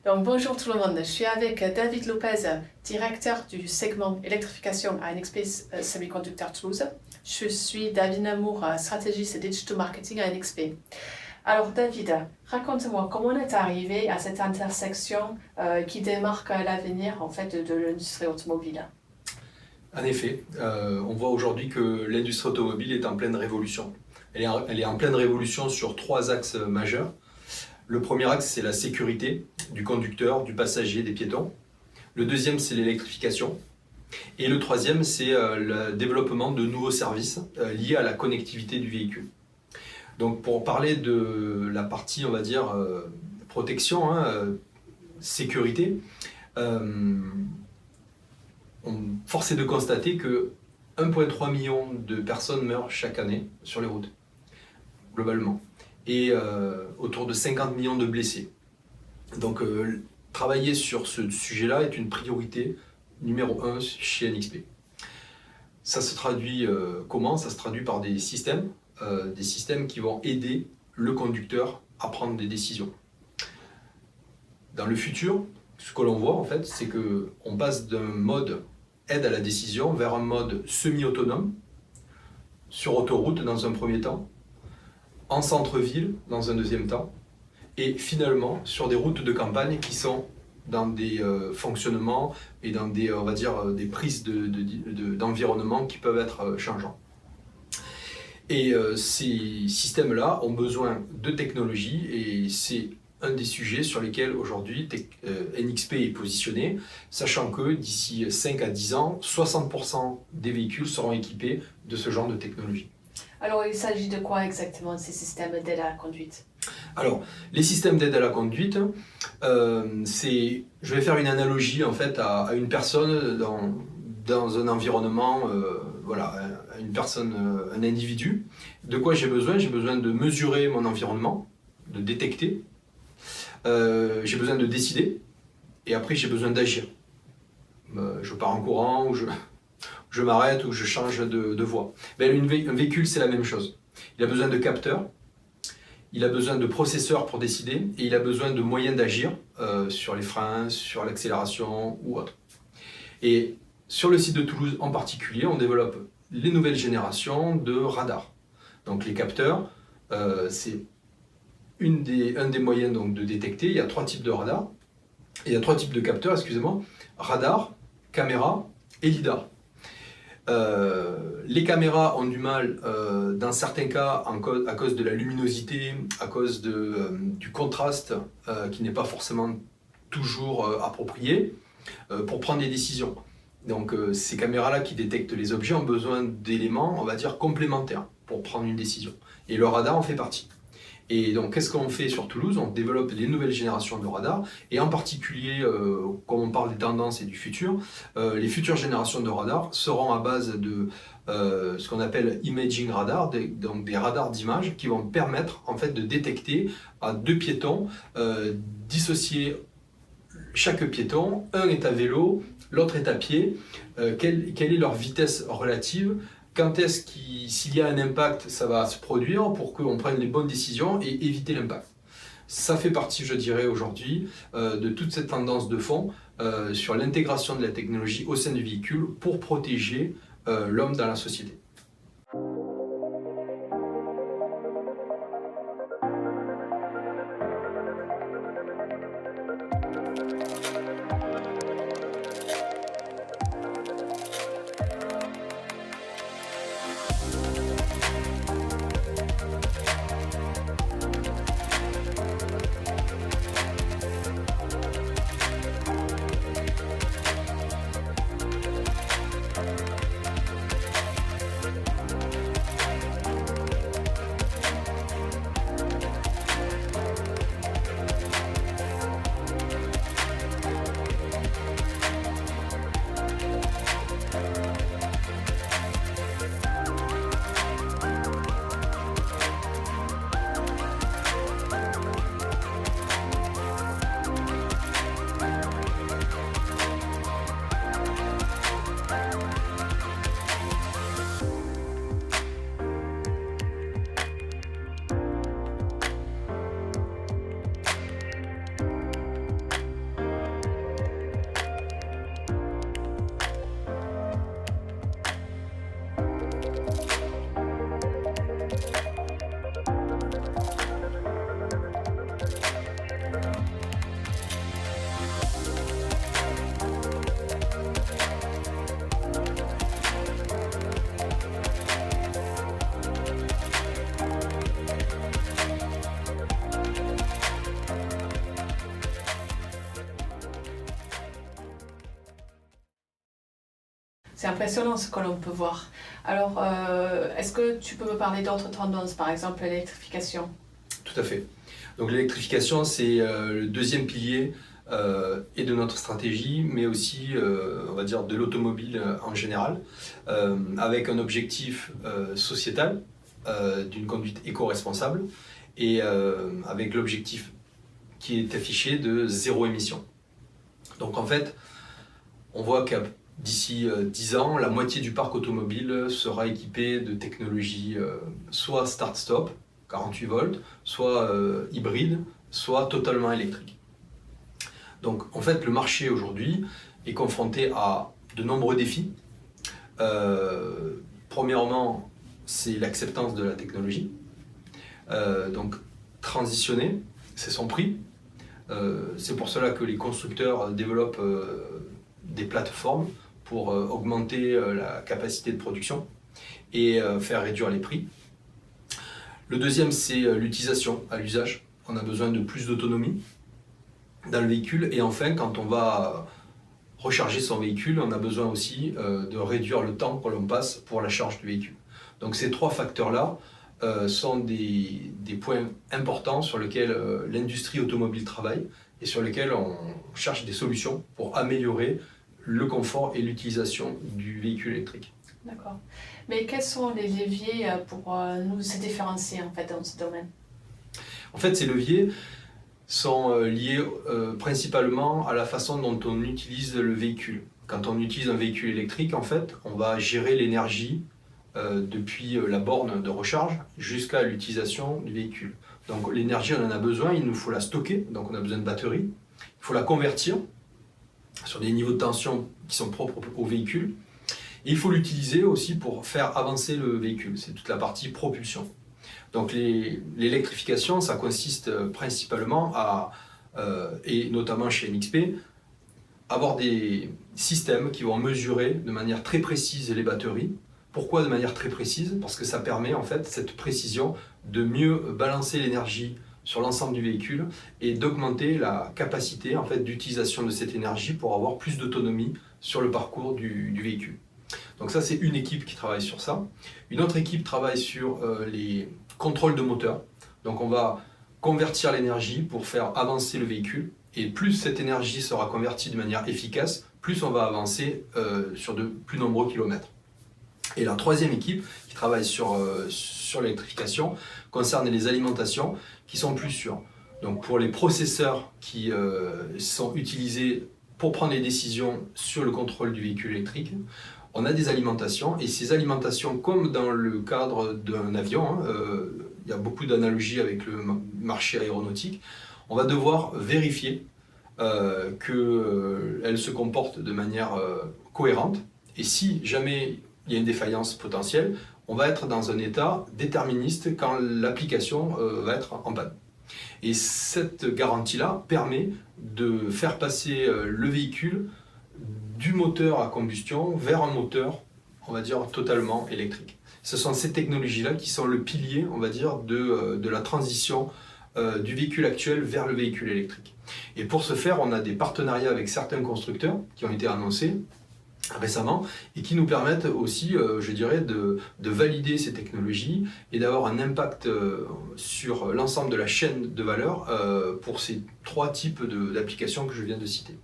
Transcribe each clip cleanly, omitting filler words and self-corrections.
Donc bonjour tout le monde, je suis avec David Lopez, directeur du segment électrification à NXP Semiconductor Toulouse. Je suis David Namour, stratégiste digital marketing à NXP. Alors David, raconte-moi comment on est arrivé à cette intersection qui démarque l'avenir en fait de l'industrie automobile. En effet, on voit aujourd'hui que l'industrie automobile est en pleine révolution. Elle est en pleine révolution sur 3 axes majeurs. Le premier axe, c'est la sécurité du conducteur, du passager, des piétons. Le deuxième, c'est l'électrification. Et le troisième, c'est le développement de nouveaux services liés à la connectivité du véhicule. Donc pour parler de la partie, on va dire, protection, sécurité, force est de constater que 1,3 million de personnes meurent chaque année sur les routes, globalement, et autour de 50 millions de blessés. Donc travailler sur ce sujet-là est une priorité numéro 1 chez NXP. Ça se traduit comment? Ça se traduit par des systèmes qui vont aider le conducteur à prendre des décisions. Dans le futur, ce que l'on voit en fait, c'est qu'on passe d'un mode aide à la décision vers un mode semi-autonome, sur autoroute dans un premier temps, en centre-ville dans un deuxième temps, et finalement sur des routes de campagne qui sont dans des fonctionnements et dans des, on va dire, des prises d'environnement qui peuvent être changeants. Et ces systèmes-là ont besoin de technologie et c'est un des sujets sur lesquels aujourd'hui NXP est positionné, sachant que d'ici 5 à 10 ans, 60% des véhicules seront équipés de ce genre de technologie. Alors il s'agit de quoi exactement ces systèmes d'aide à la conduite? Alors, les systèmes d'aide à la conduite, je vais faire une analogie en fait à une personne dans un environnement, une personne, un individu. De quoi j'ai besoin? J'ai besoin de mesurer mon environnement, de détecter. J'ai besoin de décider et après j'ai besoin d'agir. Je pars en courant ou je m'arrête ou je change de voie. Un véhicule, c'est la même chose. Il a besoin de capteurs, il a besoin de processeurs pour décider et il a besoin de moyens d'agir sur les freins, sur l'accélération ou autre. Et sur le site de Toulouse en particulier, on développe les nouvelles générations de radars. Donc les capteurs, c'est un des moyens donc, de détecter. Il y a 3 types de radars. Il y a 3 types de capteurs, excusez-moi. Radar, caméra et lidar. Les caméras ont du mal, dans certains cas, à cause de la luminosité, à cause du contraste qui n'est pas forcément toujours approprié, pour prendre des décisions. Donc ces caméras-là qui détectent les objets ont besoin d'éléments, on va dire, complémentaires pour prendre une décision. Et le radar en fait partie. Et donc, qu'est-ce qu'on fait sur Toulouse? On développe les nouvelles générations de radars, et en particulier, comme on parle des tendances et du futur, les futures générations de radars seront à base de ce qu'on appelle imaging radar, donc des radars d'image qui vont permettre en fait de détecter à 2 piétons, dissocier chaque piéton, un est à vélo, l'autre est à pied, quelle est leur vitesse relative. Quand est-ce s'il y a un impact, ça va se produire pour qu'on prenne les bonnes décisions et éviter l'impact. Ça fait partie, je dirais, aujourd'hui, de toute cette tendance de fond sur l'intégration de la technologie au sein du véhicule pour protéger l'homme dans la société. C'est impressionnant ce que l'on peut voir. Alors, est-ce que tu peux me parler d'autres tendances, par exemple l'électrification? Tout à fait. Donc l'électrification, c'est le deuxième pilier et de notre stratégie, mais aussi, on va dire, de l'automobile en général, avec un objectif sociétal d'une conduite éco-responsable et avec l'objectif qui est affiché de zéro émission. Donc en fait, on voit qu'à d'ici 10 ans, la moitié du parc automobile sera équipé de technologies soit start-stop, 48 volts, soit hybride, soit totalement électrique. Donc en fait, le marché aujourd'hui est confronté à de nombreux défis. Premièrement, c'est l'acceptance de la technologie. Donc transitionner, c'est son prix. C'est pour cela que les constructeurs développent des plateformes pour augmenter la capacité de production et faire réduire les prix. Le deuxième, c'est l'utilisation à l'usage. On a besoin de plus d'autonomie dans le véhicule. Et enfin, quand on va recharger son véhicule, on a besoin aussi de réduire le temps que l'on passe pour la charge du véhicule. Donc ces trois facteurs-là sont des points importants sur lesquels l'industrie automobile travaille et sur lesquels on cherche des solutions pour améliorer le confort et l'utilisation du véhicule électrique. D'accord. Mais quels sont les leviers pour nous se différencier en fait dans ce domaine? En fait, ces leviers sont liés principalement à la façon dont on utilise le véhicule. Quand on utilise un véhicule électrique, en fait, on va gérer l'énergie depuis la borne de recharge jusqu'à l'utilisation du véhicule. Donc l'énergie, on en a besoin, il nous faut la stocker, donc on a besoin de batterie. Il faut la convertir sur des niveaux de tension qui sont propres au véhicule. Et il faut l'utiliser aussi pour faire avancer le véhicule, c'est toute la partie propulsion. Donc l'électrification, ça consiste principalement à, et notamment chez NXP, avoir des systèmes qui vont mesurer de manière très précise les batteries. Pourquoi de manière très précise? Parce que ça permet en fait cette précision de mieux balancer l'énergie sur l'ensemble du véhicule et d'augmenter la capacité en fait d'utilisation de cette énergie pour avoir plus d'autonomie sur le parcours du véhicule. Donc ça, c'est une équipe qui travaille sur ça. Une autre équipe travaille sur les contrôles de moteur. Donc on va convertir l'énergie pour faire avancer le véhicule. Et plus cette énergie sera convertie de manière efficace, plus on va avancer sur de plus nombreux kilomètres. Et la troisième équipe qui travaille sur l'électrification concerne les alimentations qui sont plus sûres. Donc pour les processeurs qui sont utilisés pour prendre les décisions sur le contrôle du véhicule électrique, on a des alimentations, et ces alimentations, comme dans le cadre d'un avion, il y a beaucoup d'analogies avec le marché aéronautique, on va devoir vérifier qu'elles se comportent de manière cohérente, et si jamais il y a une défaillance potentielle, on va être dans un état déterministe quand l'application va être en panne. Et cette garantie-là permet de faire passer le véhicule du moteur à combustion vers un moteur, on va dire, totalement électrique. Ce sont ces technologies-là qui sont le pilier, on va dire, de la transition du véhicule actuel vers le véhicule électrique. Et pour ce faire, on a des partenariats avec certains constructeurs qui ont été annoncés récemment et qui nous permettent aussi, je dirais, de valider ces technologies et d'avoir un impact sur l'ensemble de la chaîne de valeur pour ces trois types d'applications que je viens de citer.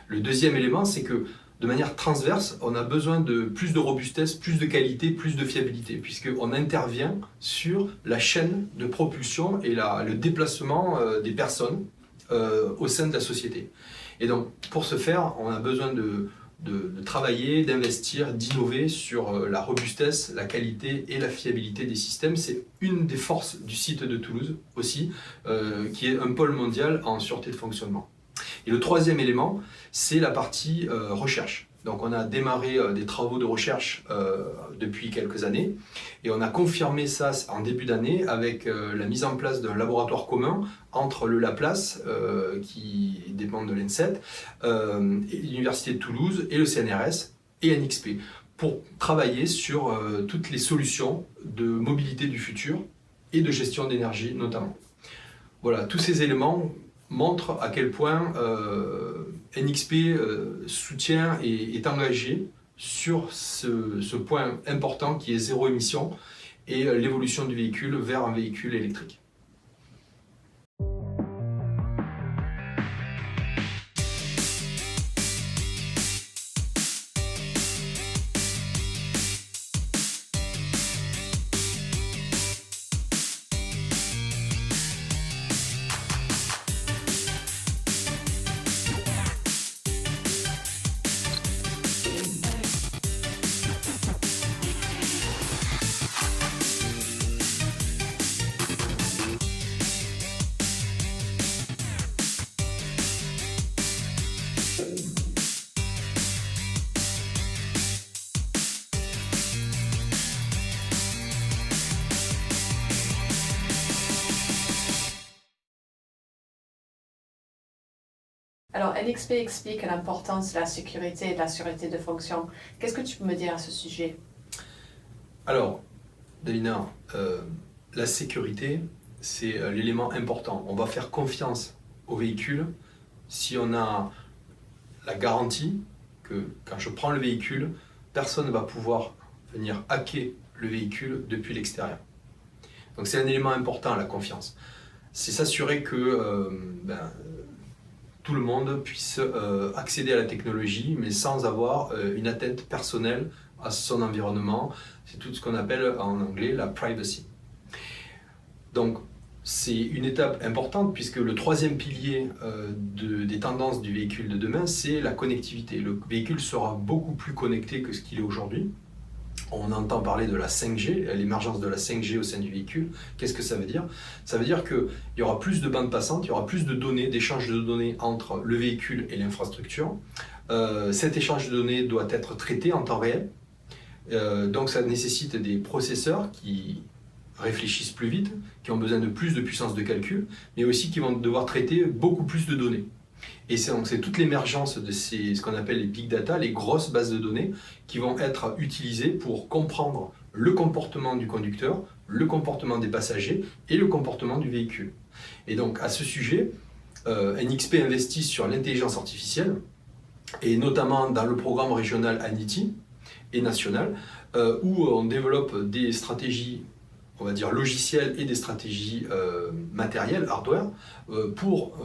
Le deuxième élément, c'est que de manière transverse, on a besoin de plus de robustesse, plus de qualité, plus de fiabilité, puisqu'on intervient sur la chaîne de propulsion et le déplacement des personnes au sein de la société. Et donc, pour ce faire, on a besoin de travailler, d'investir, d'innover sur la robustesse, la qualité et la fiabilité des systèmes. C'est une des forces du site de Toulouse aussi, qui est un pôle mondial en sûreté de fonctionnement. Et le troisième élément, c'est la partie recherche. Donc on a démarré des travaux de recherche depuis quelques années et on a confirmé ça en début d'année avec la mise en place d'un laboratoire commun entre le Laplace, qui dépend de l'ENSET, l'Université de Toulouse et le CNRS et NXP pour travailler sur toutes les solutions de mobilité du futur et de gestion d'énergie notamment. Voilà, tous ces éléments montre à quel point NXP soutient et est engagé sur ce point important qui est zéro émission et l'évolution du véhicule vers un véhicule électrique. Alors, NXP explique l'importance de la sécurité et de la sûreté de fonction. Qu'est-ce que tu peux me dire à ce sujet? Alors, Davina, la sécurité, c'est l'élément important. On va faire confiance au véhicule si on a la garantie que quand je prends le véhicule, personne ne va pouvoir venir hacker le véhicule depuis l'extérieur. Donc c'est un élément important, la confiance. C'est s'assurer que tout le monde puisse accéder à la technologie, mais sans avoir une atteinte personnelle à son environnement. C'est tout ce qu'on appelle en anglais la privacy. Donc, c'est une étape importante puisque le troisième pilier des tendances du véhicule de demain, c'est la connectivité. Le véhicule sera beaucoup plus connecté que ce qu'il est aujourd'hui. On entend parler de la 5G, l'émergence de la 5G au sein du véhicule. Qu'est-ce que ça veut dire? Ça veut dire qu'il y aura plus de bandes passantes, il y aura plus de données, d'échanges de données entre le véhicule et l'infrastructure. Cet échange de données doit être traité en temps réel. Donc ça nécessite des processeurs qui réfléchissent plus vite, qui ont besoin de plus de puissance de calcul, mais aussi qui vont devoir traiter beaucoup plus de données. Et c'est toute l'émergence de ce qu'on appelle les big data, les grosses bases de données, qui vont être utilisées pour comprendre le comportement du conducteur, le comportement des passagers et le comportement du véhicule. Et donc à ce sujet, NXP investit sur l'intelligence artificielle, et notamment dans le programme régional ANITI et national, où on développe des stratégies, on va dire logicielles, et des stratégies matérielles, hardware, pour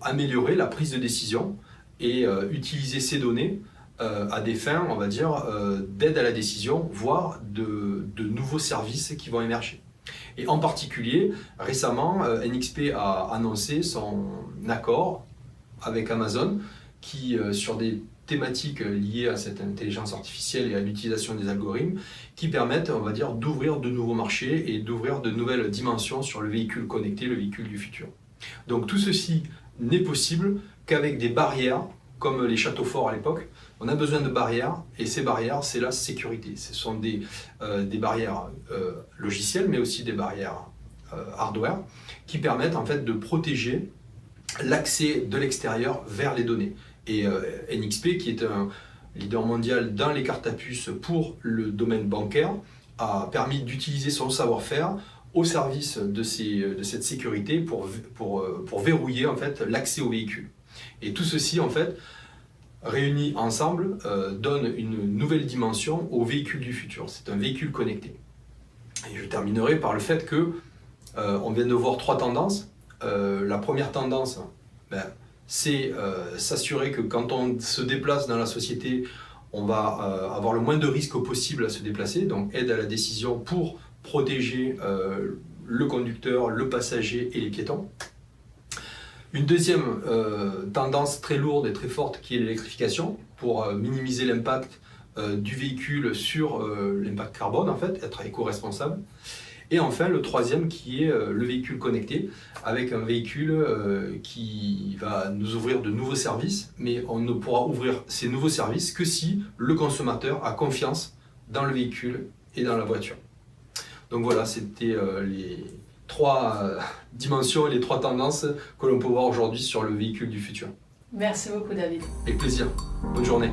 améliorer la prise de décision et utiliser ces données à des fins, on va dire, d'aide à la décision, voire de nouveaux services qui vont émerger. Et en particulier, récemment, NXP a annoncé son accord avec Amazon qui, sur des thématiques liées à cette intelligence artificielle et à l'utilisation des algorithmes qui permettent, on va dire, d'ouvrir de nouveaux marchés et d'ouvrir de nouvelles dimensions sur le véhicule connecté, le véhicule du futur. Donc tout ceci n'est possible qu'avec des barrières, comme les châteaux forts à l'époque. On a besoin de barrières, et ces barrières, c'est la sécurité. Ce sont des barrières logicielles, mais aussi des barrières hardware, qui permettent en fait de protéger l'accès de l'extérieur vers les données. Et NXP, qui est un leader mondial dans les cartes à puce pour le domaine bancaire, a permis d'utiliser son savoir-faire au service de cette sécurité pour verrouiller en fait l'accès au véhicule. Et tout ceci en fait réunis ensemble donne une nouvelle dimension au véhicule du futur. C'est un véhicule connecté. Et je terminerai par le fait que on vient de voir trois tendances. La première tendance, c'est s'assurer que quand on se déplace dans la société, on va avoir le moins de risques possible à se déplacer, donc aide à la décision pour protéger le conducteur, le passager et les piétons. Une deuxième tendance très lourde et très forte qui est l'électrification, pour minimiser l'impact du véhicule sur l'impact carbone, en fait, être éco-responsable. Et enfin, le troisième qui est le véhicule connecté, avec un véhicule qui va nous ouvrir de nouveaux services, mais on ne pourra ouvrir ces nouveaux services que si le consommateur a confiance dans le véhicule et dans la voiture. Donc voilà, c'était les trois dimensions et les trois tendances que l'on peut voir aujourd'hui sur le véhicule du futur. Merci beaucoup, David. Avec plaisir. Bonne journée.